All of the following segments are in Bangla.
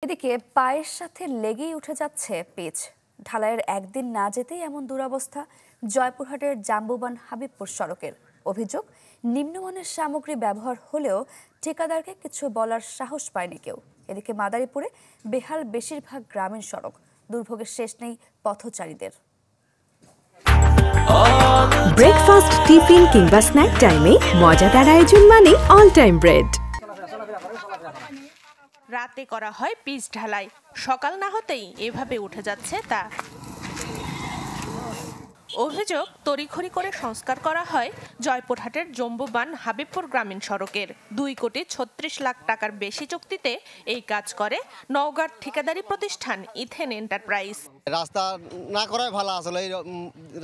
এদিকে পায়ের সাথে লেগেই উঠে যাচ্ছে পিচ। ঢালাইয়ের একদিন না যেতেই এমন দুরবস্থা জয়পুরহাটের জাম্বুবান হাবিবপুর সড়কের। অভিযোগ, নিম্নমানের সামগ্রী ব্যবহার হলেও ঠিকাদারকে কিছু বলার সাহস পায়নি কেউ। এদিকে মাদারীপুরে বেহাল বেশিরভাগ গ্রামীণ সড়ক, দুর্ভোগের শেষ নেই পথচারীদের। ব্রেকফাস্ট, টিফিন কিংবা স্ন্যাক টাইমে মজাদার আয়োজন মানে অল টাইম ব্রেড। রাতে করা হয় পিচ ঢালাই, সকাল না হতেই এভাবে উঠে যাচ্ছে তা। অভিযোগ, তড়িঘড়ি করে সংস্কার করা হয় জয়পুরহাটের জম্বুবান হাবিবপুর গ্রামীণ সড়কের। 2,36,00,000 টাকার বেশি চুক্তিতে এই কাজ করে নওগাঁর ঠিকাদারি প্রতিষ্ঠান ইথেন এন্টারপ্রাইজ। রাস্তা না করাই ভালো, আসলে এই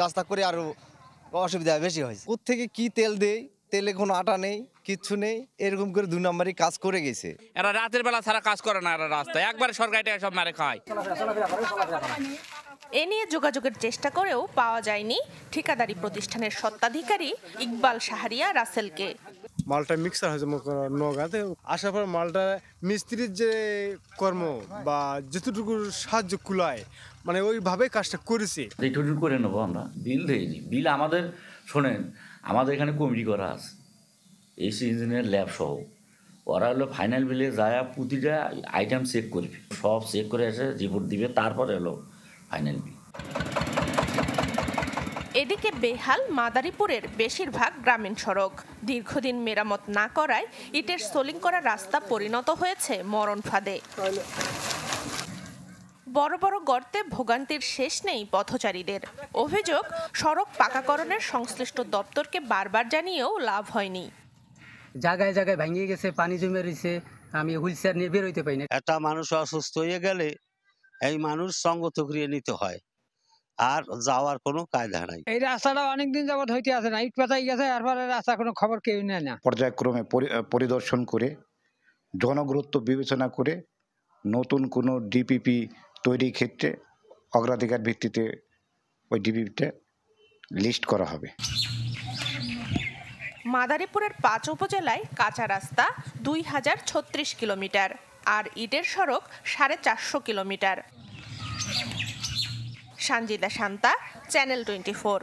রাস্তা করে আরো অসুবিধা বেশি হয়। কোত্থেকে কি তেল দেয়, তেলে কোনো আটা নেই, কিচ্ছু নেই, এরকম করে 2 নম্বরই কাজ করে গেছে। এরা রাতের বেলা ছাড়া কাজ করে না, এরা রাস্তায় একবার সরকারি টাকা সব মারে খায়। এ নিয়ে যোগাযোগের চেষ্টা করেও পাওয়া যায়নি ঠিকাদারি প্রতিষ্ঠানের স্বত্বাধিকারী ইকবাল শাহরিয়া রাসেলকে। মালটা মিক্সার হয়েছে নগাঁতে, আসার পর মালটা মিস্ত্রির যে কর্ম বা যতটুকু সাহায্য কুলায়, মানে ওইভাবে কাজটা করেছে। এইটুকু করে নেবো আমরা, বিল দেয়নি। বিল আমাদের শোনেন, আমাদের এখানে কমিটি করা আছে, এসি ইঞ্জিনিয়ার ল্যাব সহ। ওরা হলো ফাইনাল বিলে যায় প্রতিটা আইটেম চেক করবে, সব চেক করে এসে রিপোর্ট দিবে, তারপরে হলো ফাইনাল বিল। এদিকে বেহাল মাদারীপুরের বেশিরভাগ গ্রামীণ সড়ক। দীর্ঘদিন মেরামত না করায় ইটের সোলিং করা রাস্তা পরিণত হয়েছে মরণ ফাঁদে। বড় বড় গর্তে ভোগান্তির শেষ নেই পথচারীদের। অভিযোগ, সড়ক পাকাকরণের সংশ্লিষ্ট দপ্তরকে বারবার জানিয়েও লাভ হয়নি। জায়গায় জায়গায় ভেঙে গেছে, পানি জমে রয়েছে, আমি হুইল চেয়ার নিয়ে বের হইতে পারি না। একটা মানুষ অসুস্থ হয়ে গেলে এই মানুষ সঙ্গত করিয়ে নিতে হয়, আর যাওয়ার কোনো কায়দা নাই। এই রাস্তাটা অনেকদিন যাবত হইতে আছে না, ইট পাতাই গেছে, এরপরে রাস্তা কোনো খবর কেউ নেয় না। পর্যায়ক্রমে পরিদর্শন করে জনগুরুত্ব বিবেচনা করে নতুন কোনো ডিপিপি তৈরির ক্ষেত্রে অগ্রাধিকার ভিত্তিতে ওই ডিপিপিটা লিস্ট করা হবে। মাদারীপুরের 5 উপজেলায় কাঁচা রাস্তা 2,036 কিলোমিটার আর ইটের সড়ক 450 কিলোমিটার। সানজিদা শান্তা, চ্যানেল 24।